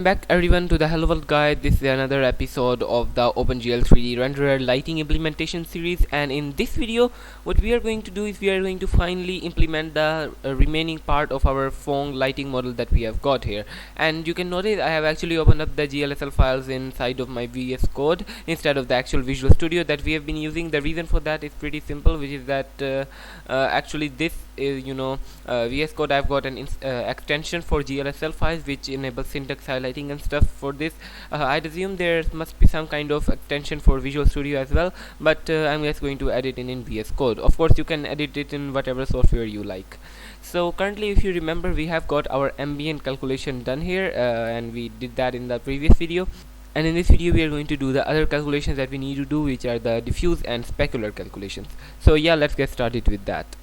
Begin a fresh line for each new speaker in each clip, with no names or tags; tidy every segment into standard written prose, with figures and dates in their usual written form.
Back everyone to the Hello World Guide. This is another episode of the OpenGL 3D renderer lighting implementation series, and in this video what we are going to do is we are going to finally implement the remaining part of our Phong lighting model that we have got here. And you can notice I have actually opened up the GLSL files inside of my VS Code instead of the actual Visual Studio that we have been using. The reason for that is pretty simple, which is that actually this is VS Code. I've got an extension for GLSL files which enables syntax highlighting and stuff. For this I'd assume there must be some kind of extension for Visual Studio as well, but I'm just going to edit it in VS Code. Of course you can edit it in whatever software you like. So currently, if you remember, we have got our ambient calculation done here, and we did that in the previous video. And in this video we are going to do the other calculations that we need to do, which are the diffuse and specular calculations. So yeah, let's get started with that.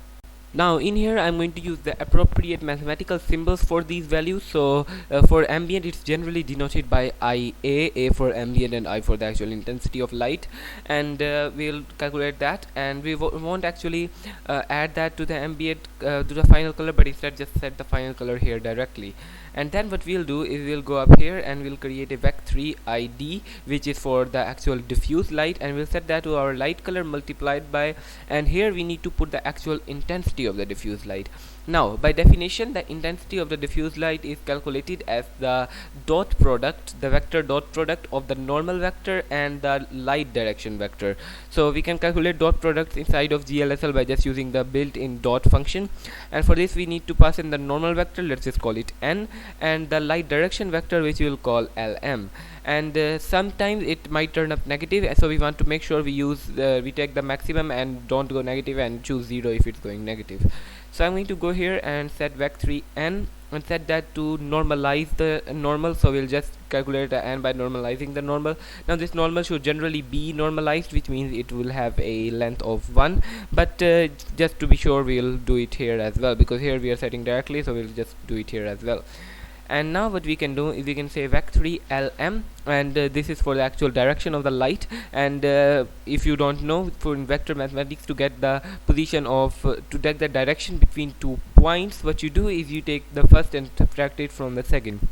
Now in here I'm going to use the appropriate mathematical symbols for these values. So for ambient it's generally denoted by IA, A for ambient and I for the actual intensity of light, and we'll calculate that, and we won't actually add that to the ambient to the final color, but instead just set the final color here directly. And then what we'll do is we'll go up here and we'll create a vec3 ID, which is for the actual diffuse light, and we'll set that to our light color multiplied by, and here we need to put the actual intensity of the diffuse light. Now by definition the intensity of the diffuse light is calculated as the dot product, the vector dot product of the normal vector and the light direction vector. So we can calculate dot products inside of GLSL by just using the built-in dot function, and for this we need to pass in the normal vector, let's just call it n, and the light direction vector, which we will call lm. And sometimes it might turn up negative, so we want to make sure we take the maximum and don't go negative, and choose 0 if it's going negative. So I'm going to go here and set vec3 n and set that to normalize the normal. So we'll just calculate the n by normalizing the normal. Now this normal should generally be normalized, which means it will have a length of 1, but just to be sure we'll do it here as well, because here we are setting directly, so we'll just do it here as well. And now what we can do is we can say vec3 lm, and this is for the actual direction of the light. And if you don't know, for in vector mathematics, to get the position of to take the direction between 2 points, what you do is you take the first and subtract it from the second.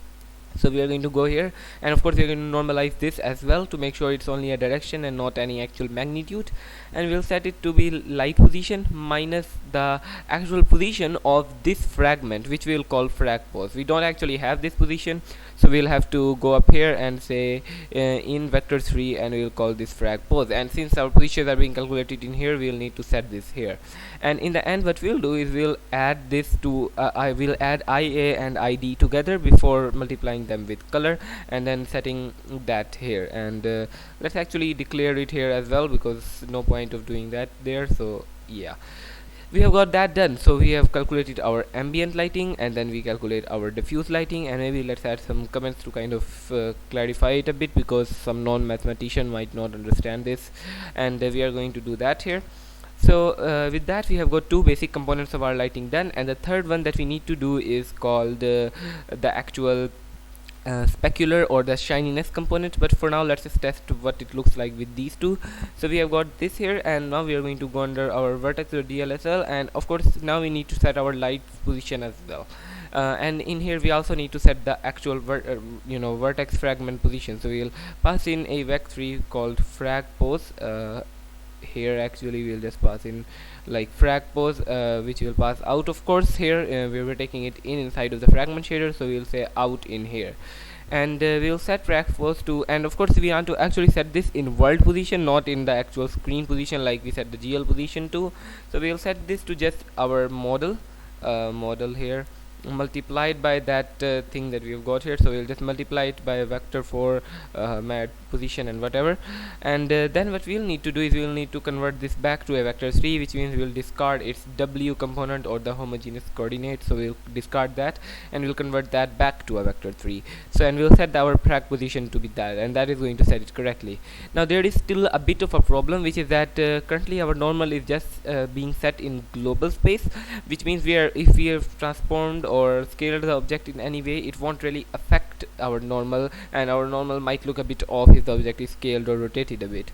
So we are going to go here, and of course we are going to normalize this as well to make sure it's only a direction and not any actual magnitude, and we'll set it to be light position minus the actual position of this fragment, which we'll call frag pose. We don't actually have this position, so we'll have to go up here and say in vector 3, and we'll call this frag pose. And since our positions are being calculated in here, we'll need to set this here. And in the end what we'll do is we'll add this to I will add IA and ID together before multiplying them with color, and then setting that here. And let's actually declare it here as well, because no point of doing that there. So yeah, we have got that done. So we have calculated our ambient lighting, and then we calculate our diffuse lighting, and maybe let's add some comments to kind of clarify it a bit, because some non-mathematician might not understand this, and we are going to do that here. So with that we have got two basic components of our lighting done, and the third one that we need to do is called the actual specular or the shininess component. But for now let's just test what it looks like with these two. So we have got this here, and now we are going to go under our vertex or DLSL, and of course now we need to set our light position as well. And in here we also need to set the actual vertex fragment position. So we'll pass in a vec3 called frag pose. Here actually we'll just pass in like frag pose, which will pass out. Of course here we were taking it inside of the fragment shader, so we'll say out in here. And we'll set frag pose to, and of course we want to actually set this in world position, not in the actual screen position like we set the GL position to. So we'll set this to just our model here, multiplied by that thing that we have got here. So we'll just multiply it by a vector for my position and whatever. And then what we'll need to do is we'll need to convert this back to a vector 3, which means we'll discard its W component or the homogeneous coordinate. So we'll discard that and we'll convert that back to a vector 3. So and we'll set our frag position to be that, and that is going to set it correctly. Now there is still a bit of a problem, which is that currently our normal is just being set in global space, which means if we have transformed or scaled the object in any way, it won't really affect our normal, and our normal might look a bit off if the object is scaled or rotated a bit.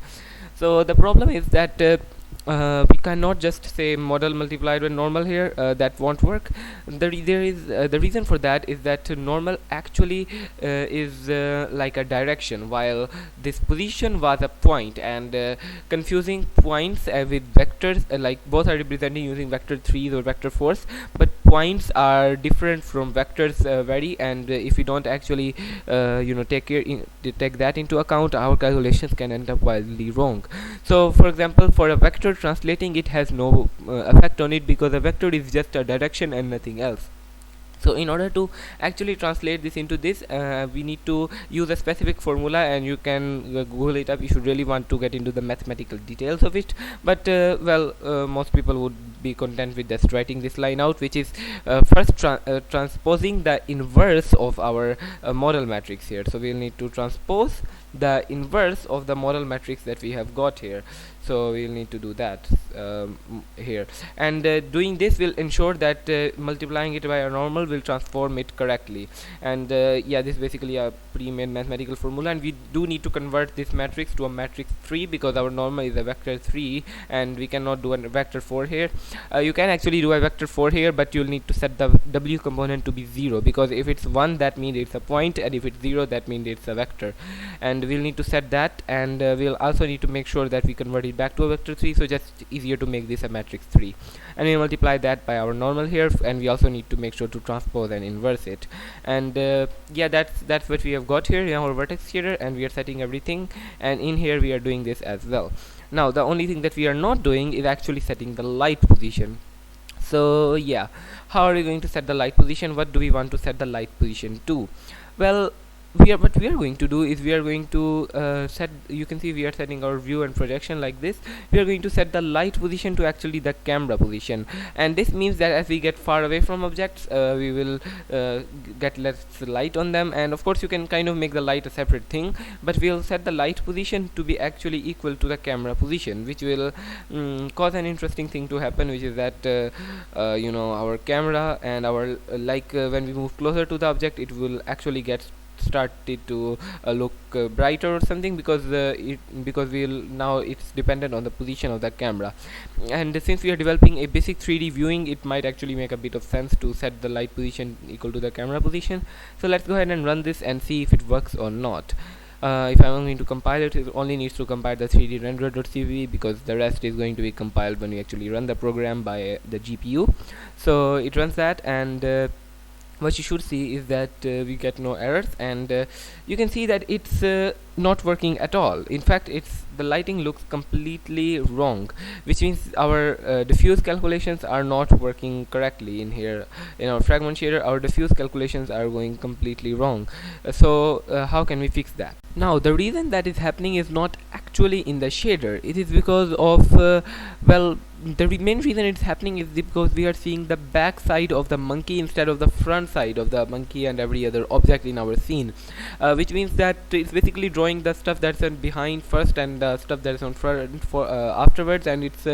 So the problem is that we cannot just say model multiplied by normal here. That won't work. The reason for that is that normal actually is like a direction, while this position was a point, and confusing points with vectors, like both are representing using vector 3s or vector 4s, but points are different from vectors very, and if we don't actually take that into account, our calculations can end up wildly wrong. So for example, for a vector, translating it has no effect on it, because a vector is just a direction and nothing else. So in order to actually translate this into this, we need to use a specific formula, and you can google it up if you really want to get into the mathematical details of it. But most people would be content with just writing this line out, which is first transposing the inverse of our model matrix here. So we'll need to transpose the inverse of the model matrix that we have got here. So we'll need to do that here, and doing this will ensure that multiplying it by a normal will transform it correctly. And yeah, this is basically a pre-made mathematical formula, and we do need to convert this matrix to a matrix 3, because our normal is a vector 3 and we cannot do a vector 4 here. You can actually do a vector 4 here, but you'll need to set the w component to be 0, because if it's 1, that means it's a point, and if it's 0, that means it's a vector. And we'll need to set that, and we'll also need to make sure that we convert it back to a vector 3, so just easier to make this a matrix 3, and we multiply that by our normal here, and we also need to make sure to transpose and inverse it. And yeah, that's what we have got here in our vertex shader, and we are setting everything, and in here we are doing this as well. Now the only thing that we are not doing is actually setting the light position. So yeah, how are we going to set the light position? What do we want to set the light position to? Well, what we are going to do is we are going to set, you can see we are setting our view and projection like this. We are going to set the light position to actually the camera position, and this means that as we get far away from objects, we will get less light on them. And of course you can kind of make the light a separate thing, but we'll set the light position to be actually equal to the camera position, which will cause an interesting thing to happen, which is that our camera and our when we move closer to the object, it will actually get started to look brighter or something, because now it's dependent on the position of the camera. And since we are developing a basic 3D viewing, it might actually make a bit of sense to set the light position equal to the camera position. So let's go ahead and run this and see if it works or not. If I'm going to compile it, it only needs to compile the 3D renderer.cv, because the rest is going to be compiled when we actually run the program by the GPU. So it runs that, and what you should see is that we get no errors, and you can see that it's not working at all. In fact, the lighting looks completely wrong, which means our diffuse calculations are not working correctly in here. In our fragment shader, our diffuse calculations are going completely wrong. So how can we fix that? Now the reason that is happening is not actually in the shader. It is because of the main reason it's happening is because we are seeing the back side of the monkey instead of the front side of the monkey and every other object in our scene, which means that it's basically drawing the stuff that's on behind first and the stuff that's on front afterwards, and it's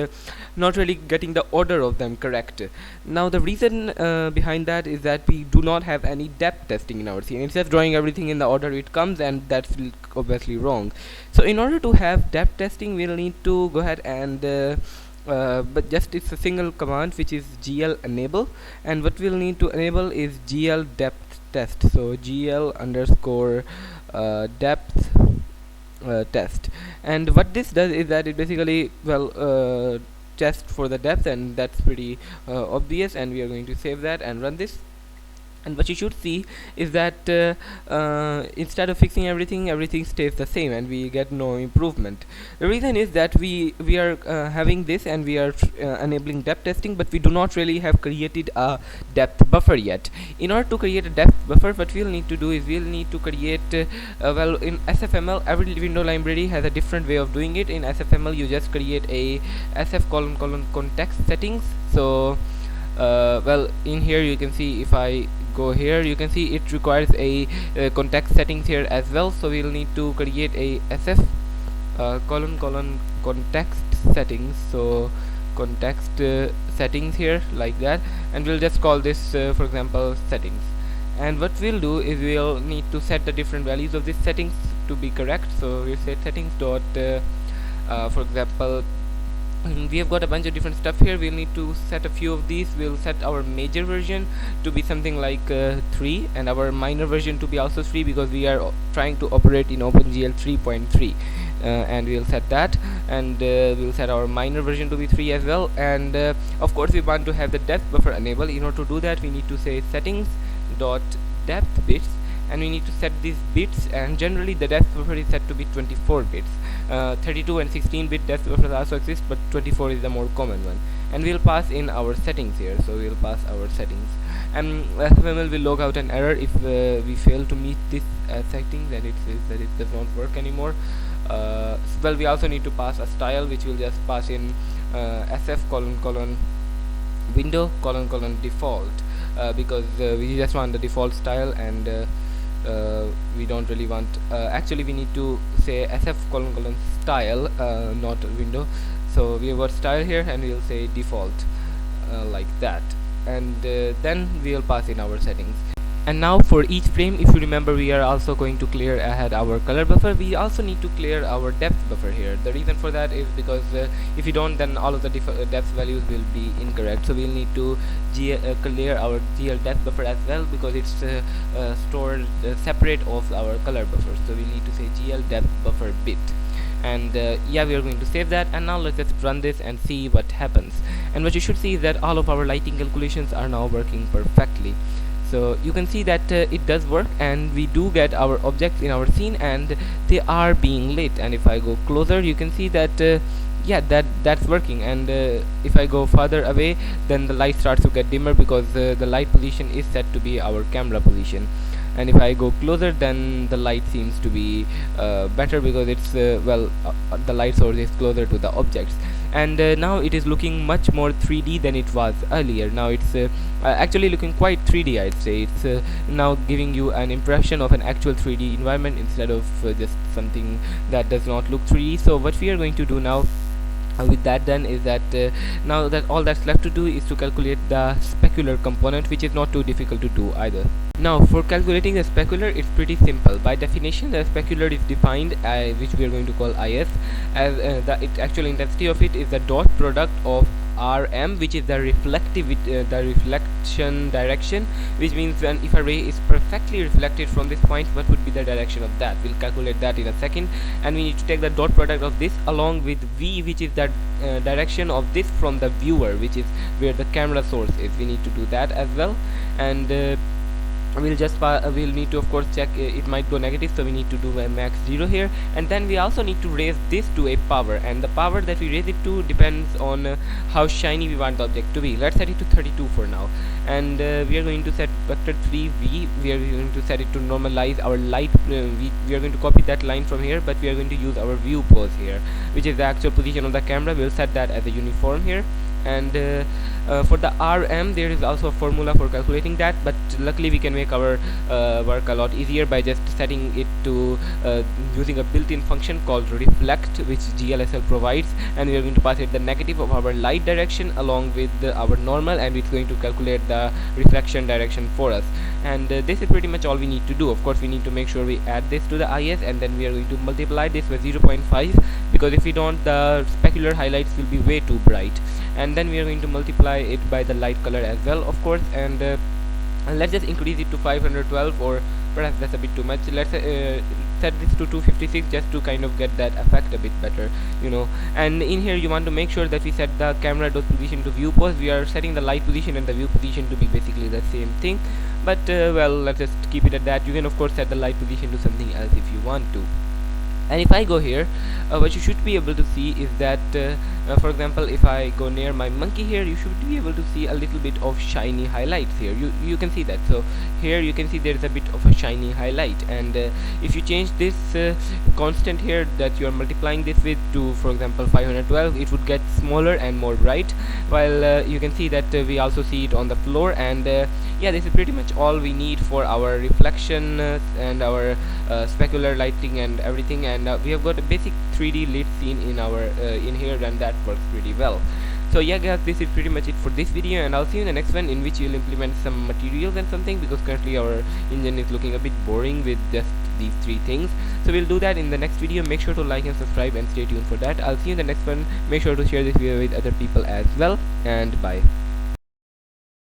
not really getting the order of them correct. Now the reason behind that is that we do not have any depth testing in our scene. It's just drawing everything in the order it comes, and that's obviously wrong. So in order to have depth testing, we'll need to go ahead and but just it's a single command, which is gl enable, and what we'll need to enable is gl depth test. So gl underscore depth test, and what this does is that it basically test for the depth, and that's pretty obvious, and we are going to save that and run this. And what you should see is that instead of fixing everything stays the same, and we get no improvement. The reason is that we are having this, and we are enabling depth testing, but we do not really have created a depth buffer yet. In order to create a depth buffer, what we'll need to do is we'll need to create in SFML, every window library has a different way of doing it. In SFML, you just create a sf : context settings. So in here you can see, if I go here, you can see it requires a context settings here as well. So we'll need to create a sf : context settings. So context settings here like that, and we'll just call this for example settings. And what we'll do is we'll need to set the different values of these settings to be correct. So we'll set settings dot for example we have got a bunch of different stuff here. We'll need to set a few of these. We'll set our major version to be something like 3, and our minor version to be also 3, because we are trying to operate in OpenGL 3.3, and we'll set that, and we'll set our minor version to be 3 as well. And of course we want to have the depth buffer enabled. In order to do that, we need to say settings dot depth bits, and we need to set these bits, and generally the depth buffer is set to be 24 bits. 32 and 16-bit depth buffers also exist, but 24 is the more common one. And we'll pass in our settings here, so we'll pass our settings, and FML will log out an error if we fail to meet this setting, then it says that it does not work anymore. Well, we also need to pass a style, which will just pass in sf : window : default, because we just want the default style, and we don't really want, actually we need to say sf : style, not window. So we have got style here, and we'll say default, like that, and then we'll pass in our settings. And now for each frame, if you remember, we are also going to clear ahead our color buffer. We also need to clear our depth buffer here. The reason for that is because if you don't, then all of the depth values will be incorrect. So we'll need to clear our GL depth buffer as well, because it's stored separate of our color buffer. So we need to say GL depth buffer bit, and yeah, we are going to save that. And now let's just run this and see what happens. And what you should see is that all of our lighting calculations are now working perfectly. So you can see that it does work, and we do get our objects in our scene, and they are being lit. And if I go closer, you can see that yeah, that's working. And if I go further away, then the light starts to get dimmer, because the light position is set to be our camera position. And if I go closer, then the light seems to be better, because it's well, the light source is closer to the objects. And now it is looking much more 3D than it was earlier. Now it's actually looking quite 3D, I'd say. It's now giving you an impression of an actual 3D environment, instead of just something that does not look 3D. So what we are going to do now with that then is that now that all that's left to do is to calculate the specular component, which is not too difficult to do either. Now for calculating the specular, it's pretty simple. By definition, the specular is defined, which we are going to call IS, as the actual intensity of it is the dot product of Rm, which is the the reflection direction, which means when if a ray is perfectly reflected from this point, what would be the direction of that. We'll calculate that in a second, and we need to take the dot product of this along with V, which is the direction of this from the viewer, which is where the camera source is. We need to do that as well, and we'll need to of course check it might go negative, so we need to do a max 0 here. And then we also need to raise this to a power, and the power that we raise it to depends on how shiny we want the object to be. Let's set it to 32 for now, and we are going to set vector 3v. We are going to set it to normalize our light. We are going to copy that line from here, but we are going to use our view pose here, which is the actual position of the camera. We'll set that as a uniform here. And for the Rm, there is also a formula for calculating that, but luckily we can make our work a lot easier by just setting it to using a built-in function called reflect, which GLSL provides, and we are going to pass it the negative of our light direction along with our normal, and it's going to calculate the reflection direction for us. And this is pretty much all we need to do. Of course, we need to make sure we add this to the IS, and then we are going to multiply this by 0.5, because if we don't, the specular highlights will be way too bright. And then we are going to multiply it by the light color as well, of course, and let's just increase it to 512, or perhaps that's a bit too much. Let's set this to 256, just to kind of get that effect a bit better, you know. And in here you want to make sure that we set the camera dot position to view pose. We are setting the light position and the view position to be basically the same thing, but well, let's just keep it at that. You can of course set the light position to something else if you want to. And if I go here, what you should be able to see is that for example, if I go near my monkey here, you should be able to see a little bit of shiny highlights here. You can see that. So here you can see there is a bit of a shiny highlight, and if you change this constant here that you are multiplying this with to, for example, 512, it would get smaller and more bright, while you can see that we also see it on the floor. And yeah, this is pretty much all we need for our reflection and our specular lighting and everything. And we have got a basic 3D lit scene in our in here, and that works pretty well. So So yeah guys, this is pretty much it for this video, and I'll see you in the next one, in which you'll implement some materials and something, because currently our engine is looking a bit boring with just these three things. So we'll do that in the next video. Make sure to like and subscribe and stay tuned for that. I'll see you in the next one. Make sure to share this video with other people as well, and bye.